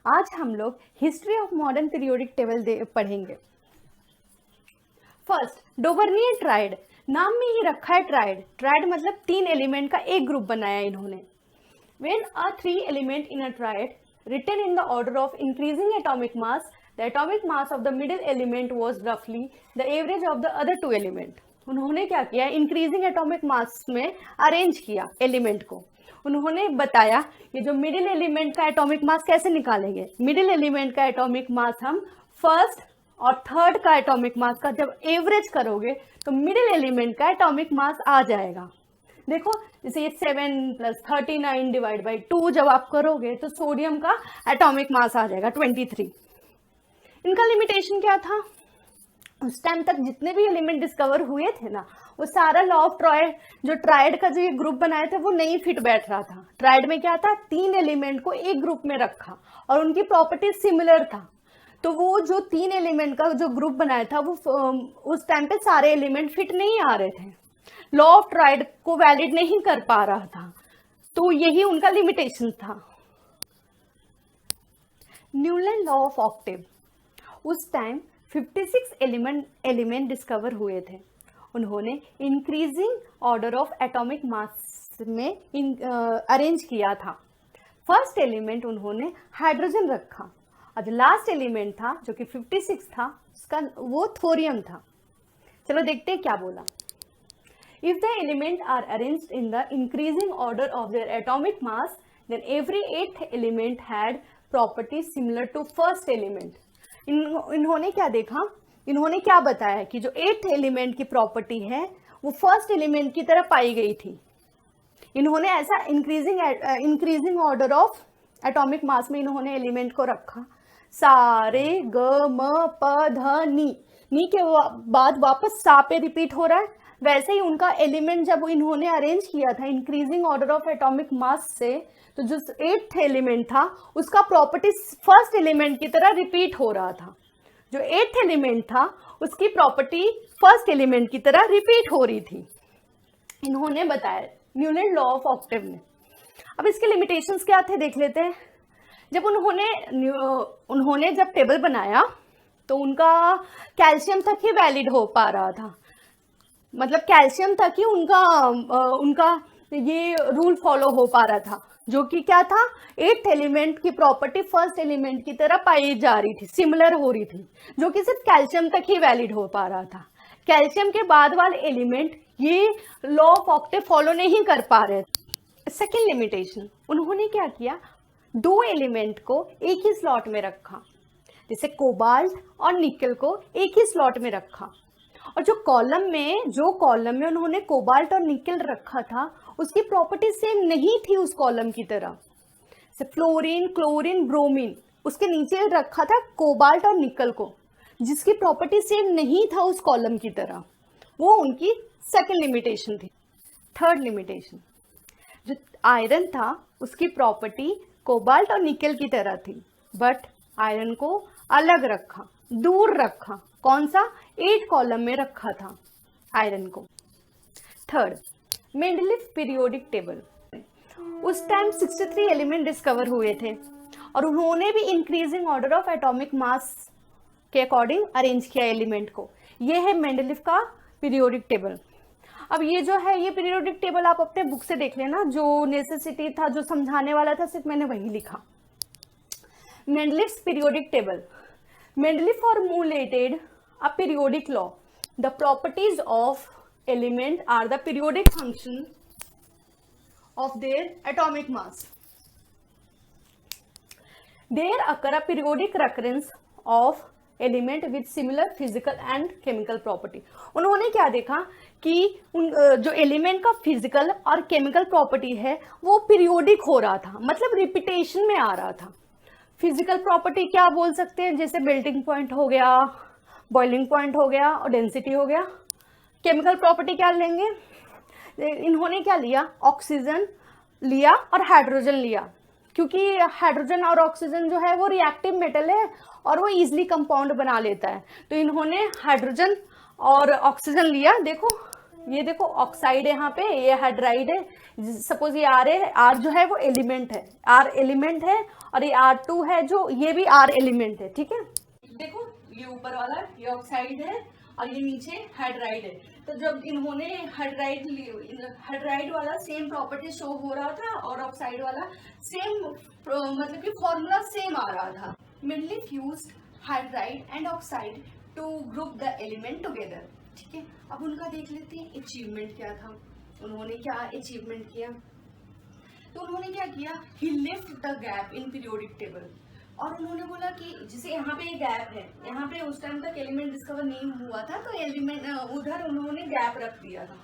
आज हम लोग history of modern periodic table पढ़ेंगे। फर्स्ट, डोबर्नियर ट्राइड, नाम में ही रखा है ट्राइड। ट्राइड मतलब 3 एलिमेंट का एक ग्रुप बनाया इन्होंने। When a 3 element in a triad written in the order of increasing atomic mass, the atomic mass of the middle element was roughly the average of the other 2 element. उन्होंने क्या किया, increasing atomic mass में arrange किया element को। उन्होंने बताया कि जो मिडिल एलिमेंट का एटॉमिक मास कैसे निकालेंगे। मिडिल एलिमेंट का एटॉमिक मास हम फर्स्ट और थर्ड का एटॉमिक मास का जब एवरेज करोगे तो मिडिल एलिमेंट का एटॉमिक मास आ जाएगा। देखो जैसे ये 7 + 39 डिवाइड बाई 2 जब आप करोगे तो सोडियम का एटॉमिक मास आ जाएगा 23। इनका लिमिटेशन क्या था, उस टाइम तक जितने भी एलिमेंट डिस्कवर हुए थे ना, वो सारा लॉ ऑफ ट्राइड, जो ट्राइड का जो ये ग्रुप बनाए थे वो नहीं फिट बैठ रहा था। ट्राइड में क्या था, 3 एलिमेंट को एक ग्रुप में रखा और उनकी प्रॉपर्टी सिमिलर था। तो वो जो 3 एलिमेंट का जो ग्रुप बनाया था वो उस टाइम पे सारे एलिमेंट फिट नहीं आ रहे थे, लॉ ऑफ ट्राइड को वैलिड नहीं कर पा रहा था। तो यही उनका लिमिटेशन था। न्यूलैंड लॉ ऑफ ऑक्टेव, उस टाइम 56 एलिमेंट डिस्कवर हुए थे। उन्होंने increasing order of atomic mass में अरेंज किया था। फर्स्ट एलिमेंट उन्होंने हाइड्रोजन रखा और जो लास्ट एलिमेंट था जो कि 56 था उसका वो थोरियम था। चलो देखते हैं क्या बोला। If the elements are arranged in the increasing order of their atomic mass, then every 8th element had properties similar to first element. इन्होंने क्या देखा, इन्होंने क्या बताया कि जो 8th एलिमेंट की प्रॉपर्टी है वो फर्स्ट एलिमेंट की तरह पाई गई थी। इन्होंने ऐसा increasing order of atomic mass में इन्होंने एलिमेंट को रखा। सारे ग म प ध नी के बाद वापस सा पे रिपीट हो रहा है। वैसे ही उनका एलिमेंट जब इन्होंने अरेंज किया था increasing order of atomic mass से, तो जो 8th एलिमेंट था उसका प्रॉपर्टी फर्स्ट एलिमेंट की तरह रिपीट हो रहा था। जो 8th एलिमेंट था उसकी प्रॉपर्टी फर्स्ट एलिमेंट की तरह रिपीट हो रही थी। इन्होंने बताया न्यूलैंड लॉ ऑफ ऑक्टेव में। अब इसके लिमिटेशंस क्या थे देख लेते हैं। जब उन्होंने जब टेबल बनाया तो उनका कैल्शियम तक ही वैलिड हो पा रहा था, मतलब कैल्शियम तक ही उनका ये रूल फॉलो हो पा रहा था, जो कि क्या था, 8th एलिमेंट की प्रॉपर्टी फर्स्ट एलिमेंट की तरह पाई जा रही थी, सिमिलर हो रही थी, जो कि सिर्फ कैल्शियम तक ही वैलिड हो पा रहा था। कैल्शियम के बाद वाले एलिमेंट ये लॉ ऑफ ऑक्टेव फॉलो नहीं कर पा रहे। सेकेंड लिमिटेशन, उन्होंने क्या किया, 2 एलिमेंट को एक ही स्लॉट में रखा, जैसे कोबाल्ट और निकल को एक ही स्लॉट में रखा। और जो कॉलम में उन्होंने कोबाल्ट और निकल रखा था उसकी प्रॉपर्टी सेम नहीं थी उस कॉलम की तरह। जैसे फ्लोरीन, क्लोरीन, ब्रोमीन, उसके नीचे रखा था कोबाल्ट और निकल को, जिसकी प्रॉपर्टी सेम नहीं था उस कॉलम की तरह। वो उनकी सेकेंड लिमिटेशन थी। थर्ड लिमिटेशन, जो आयरन था उसकी प्रॉपर्टी कोबाल्ट और निकल की तरह थी, बट आयरन को अलग रखा, दूर रखा। कौन सा, 8 कॉलम में रखा था आयरन को। थर्ड, मेंडलीफ पीरियोडिक टेबल, उस टाइम 63 एलिमेंट डिस्कवर हुए थे और उन्होंने भी increasing order of atomic mass के अकॉर्डिंग अरेंज किया एलिमेंट को। ये है मेंडलीफ का पीरियोडिक टेबल। अब ये जो है ये पीरियोडिक टेबल आप अपने बुक से देख लेना, जो नेसेसिटी था, जो समझाने वाला था, सिर्फ मैंने वही लिखा। Mendeleev's periodic table, Mendeleev formulated a periodic law. The properties of element are the periodic function of their atomic mass. There occur a periodic recurrence of element with similar physical and chemical property. उन्होंने क्या देखा कि जो element का physical और chemical property है वो periodic हो रहा था, मतलब रिपीटेशन में आ रहा था। फिजिकल प्रॉपर्टी क्या बोल सकते हैं, जैसे मेल्टिंग पॉइंट हो गया, बॉइलिंग पॉइंट हो गया और डेंसिटी हो गया। केमिकल प्रॉपर्टी क्या लेंगे, इन्होंने क्या लिया, ऑक्सीजन लिया और हाइड्रोजन लिया, क्योंकि हाइड्रोजन और ऑक्सीजन जो है वो रिएक्टिव मेटल है और वो इजीली कंपाउंड बना लेता है। तो इन्होंने हाइड्रोजन और ऑक्सीजन लिया। देखो ये देखो ऑक्साइड यहाँ पे, ये हाइड्राइड है, सपोज ये आर है, आर जो है वो एलिमेंट है, आर एलिमेंट है, और ये R2 है जो, ये भी आर एलिमेंट है, ठीक है। देखो ये ऊपर वाला ये ऑक्साइड है और ये नीचे हाइड्राइड है। तो जब इन्होंने हाइड्राइड वाला सेम प्रॉपर्टी शो हो रहा था और ऑक्साइड वाला सेम, मतलब कि फॉर्मूला सेम आ रहा था। Mainly fused hydride and oxide to group the element together, ठीक है। अब उनका देख लेते हैं अचीवमेंट क्या था, उन्होंने क्या अचीवमेंट किया। तो उन्होंने क्या किया, he left the gap in periodic table, और उन्होंने बोला कि जैसे यहाँ पे ये गैप है, यहाँ पे उस टाइम तक एलिमेंट डिस्कवर नहीं हुआ था, तो एलिमेंट उधर उन्होंने गैप रख दिया था,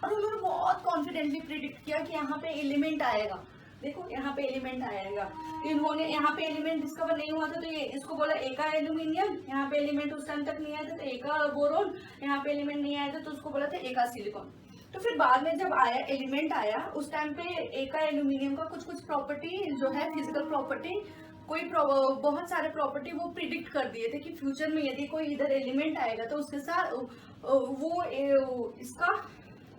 और उन्होंने बहुत कॉन्फिडेंटली प्रिडिक्ट किया कि यहाँ पे एलिमेंट आएगा। देखो यहाँ पे एलिमेंट आएगा, तो इन्होंने यहाँ पे एलिमेंट डिस्कवर नहीं हुआ था तो ये इसको बोला एका एल्यूमिनियम, यहाँ पे एलिमेंट उस टाइम तक नहीं आया था तो एका बोरोन, यहाँ पे एलिमेंट नहीं आया था तो उसको बोला था एका सिलिकॉन। तो फिर बाद में जब आया एलिमेंट आया, उस टाइम पे एका एल्यूमिनियम का कुछ कुछ प्रॉपर्टी जो है, फिजिकल प्रॉपर्टी, कोई बहुत सारे प्रॉपर्टी वो प्रिडिक्ट कर दिए थे कि फ्यूचर में यदि कोई इधर एलिमेंट आएगा तो उसके साथ वो इसका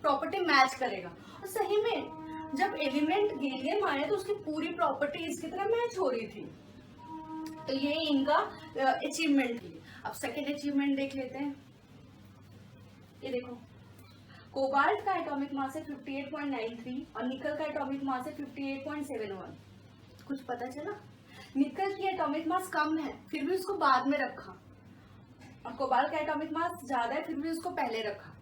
प्रॉपर्टी मैच करेगा। और सही में जब एलिमेंट गैलियम आया तो उसकी पूरी प्रॉपर्टी इसकी तरह मैच हो रही थी। तो ये इनका अचीवमेंट थी। अब सेकेंड अचीवमेंट देख लेते हैं। ये देखो कोबाल्ट का एटॉमिक मास है 58.93 और निकल का एटॉमिक मास है 58.71। कुछ पता चला? निकल की एटॉमिक मास कम है फिर भी उसको बाद में रखा, और कोबाल्ट का एटॉमिक मास ज्यादा है फिर भी उसको पहले रखा।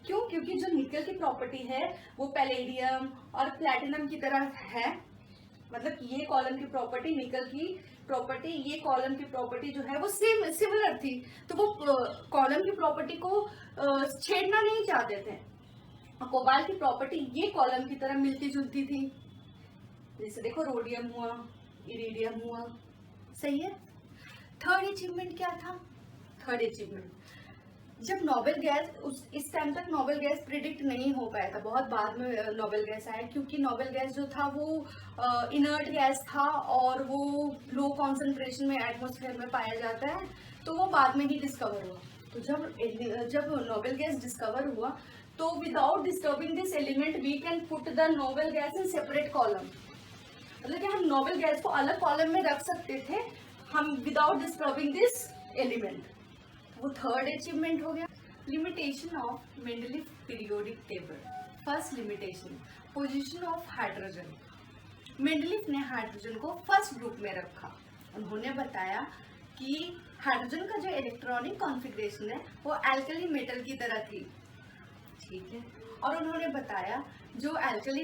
क्यों? क्योंकि जो निकल की प्रॉपर्टी है वो पैलेडियम और प्लैटिनम की तरह है, मतलब ये कॉलम की प्रॉपर्टी, निकल की प्रॉपर्टी, ये कॉलम की प्रॉपर्टी जो है वो सेम सिमिलर थी, तो वो कॉलम की प्रॉपर्टी को छेड़ना नहीं चाहते थे। और कोबाल्ट की प्रॉपर्टी ये कॉलम की तरह मिलती जुलती थी, जैसे देखो रोडियम हुआ, इरिडियम हुआ, सही है। थर्ड अचीवमेंट क्या था? थर्ड अचीवमेंट जब नोबेल गैस, इस टाइम तक नोबेल गैस प्रिडिक्ट नहीं हो पाया था, बहुत बाद में नोबेल गैस आया, क्योंकि नोबेल गैस जो था वो इनर्ट गैस था और वो लो कॉन्सेंट्रेशन में एटमॉस्फेयर में पाया जाता है, तो वो बाद में ही डिस्कवर हुआ। तो जब नोबेल गैस डिस्कवर हुआ तो without disturbing this element we can put the noble gas in separate column, मतलब कि हम नोबेल गैस को अलग कॉलम में रख सकते थे हम विदाउट डिस्टर्बिंग दिस एलिमेंट। वो थर्ड अचीवमेंट हो गया। Limitation of Mendeleev periodic table. First limitation, position of hydrogen. Mendeleev ने हाइड्रोजन को फर्स्ट ग्रुप में रखा। उन्होंने बताया कि हाइड्रोजन का जो इलेक्ट्रॉनिक कॉन्फ़िगरेशन है वो एल्कली मेटल की तरह थी, ठीक है। और उन्होंने बताया जो एल्कली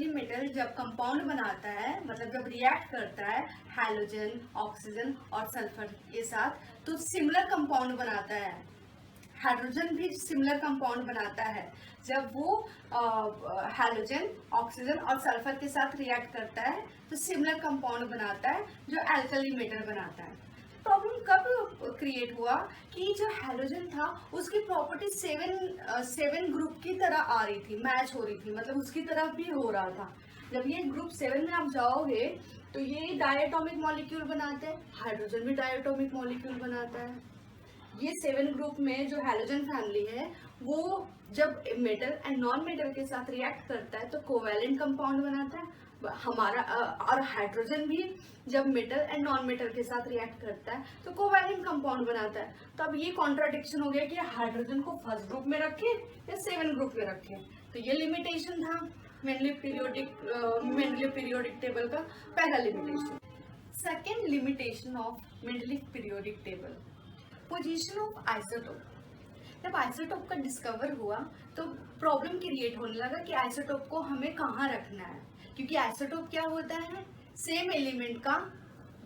मेटल जब कंपाउंड बनाता है, मतलब जब रिएक्ट करता है हैलोजन, ऑक्सीजन और सल्फर के साथ, तो सिमिलर कंपाउंड बनाता है। हाइड्रोजन भी सिमिलर कंपाउंड बनाता है जब वो हैलोजन, ऑक्सीजन और सल्फर के साथ रिएक्ट करता है, तो सिमिलर कंपाउंड बनाता है जो एल्कली मेटल बनाता है। प्रॉब्लम कब क्रिएट हुआ कि जो हैलोजन था उसकी प्रॉपर्टी सेवन ग्रुप की तरह आ रही थी, मैच हो रही थी, मतलब उसकी तरफ भी हो रहा था। जब ये ग्रुप 7 में आप जाओगे तो ये डायटोमिक मॉलिक्यूल बनाते हैं, हाइड्रोजन भी डायटोमिक मॉलिक्यूल बनाता है। ये 7 ग्रुप में जो हैलोजन फैमिली है वो जब मेटल एंड नॉन मेटल के साथ रिएक्ट करता है तो कोवैलेंट कंपाउंड बनाता है हमारा, और हाइड्रोजन भी जब मेटल एंड नॉन मेटल के साथ रिएक्ट करता है तो कोवैलेंट कंपाउंड बनाता है। तो अब ये कॉन्ट्राडिक्शन हो गया कि हाइड्रोजन को फर्स्ट ग्रुप में रखें या 7 ग्रुप में रखें। तो ये लिमिटेशन था मेंडलीफ पीरियोडिक टेबल का पहला limitation. Second limitation of Mendeleev periodic table, position of isotope. जब आइसोटोप का डिस्कवर हुआ तो प्रॉब्लम क्रिएट होने लगा कि आइसोटोप को हमें कहाँ रखना है, क्योंकि आइसोटोप क्या होता है, सेम एलिमेंट का,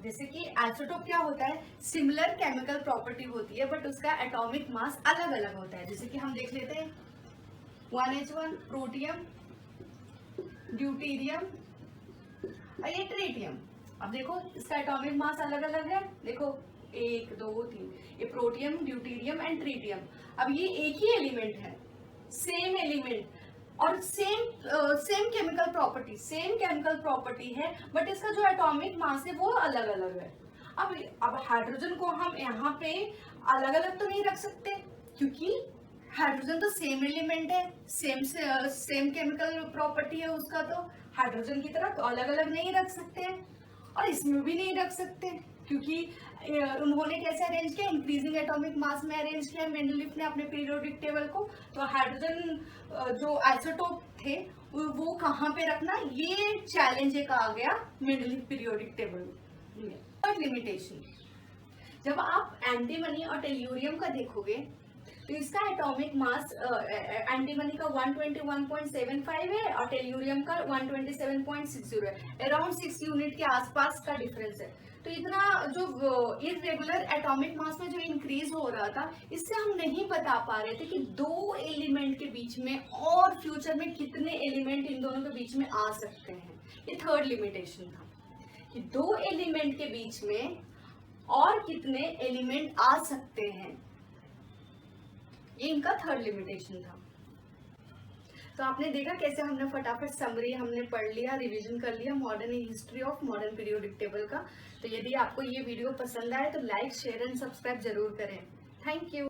जैसे कि आइसोटोप क्या होता है, सिमिलर केमिकल प्रॉपर्टी होती है बट उसका एटॉमिक मास अलग अलग होता है। जैसे कि हम देख लेते हैं 1H1 प्रोटियम, ड्यूटेरियम और ये ट्रिटियम। अब देखो इसका एटॉमिक मास अलग अलग है, देखो 1 2 3, ये प्रोटियम, ड्यूटेरियम एंड ट्रिटियम। अब ये एक ही एलिमेंट है, सेम एलिमेंट और सेम केमिकल प्रॉपर्टी है बट इसका जो एटॉमिक मास है वो अलग अलग है। अब हाइड्रोजन को हम यहाँ पे अलग अलग तो नहीं रख सकते, क्योंकि हाइड्रोजन तो सेम एलिमेंट है, सेम केमिकल प्रॉपर्टी है उसका, तो हाइड्रोजन की तरह तो अलग अलग नहीं रख सकते हैं, और इसमें भी नहीं रख सकते क्योंकि उन्होंने कैसे अरेंज किया, इंक्रीजिंग एटॉमिक मास में अरेंज किया मेंडलीफ ने अपने पीरियोडिक टेबल को। तो हाइड्रोजन जो आइसोटोप थे वो कहाँ पे रखना, ये चैलेंज एक आ गया मेंडलीफ पीरियोडिक टेबल में। थर्ड लिमिटेशन, जब आप एंटीमनी और टेल्यूरियम का देखोगे तो इसका एटॉमिक मास एंटीमनी का 121.75 है और टेल्यूरियम का 127.60 है, अराउंड 6 यूनिट के आसपास का डिफरेंस है। तो इतना जो इरेगुलर एटॉमिक मास में जो इंक्रीज हो रहा था, इससे हम नहीं बता पा रहे थे कि दो एलिमेंट के बीच में और फ्यूचर में कितने एलिमेंट इन दोनों के बीच में आ सकते हैं। ये थर्ड लिमिटेशन था कि दो एलिमेंट के बीच में और कितने एलिमेंट आ सकते हैं, ये इनका थर्ड लिमिटेशन था। तो आपने देखा कैसे हमने फटाफट समरी हमने पढ़ लिया, रिवीजन कर लिया modern history of modern periodic table का। तो यदि आपको ये वीडियो पसंद आए तो लाइक शेयर एंड सब्सक्राइब जरूर करें। Thank you.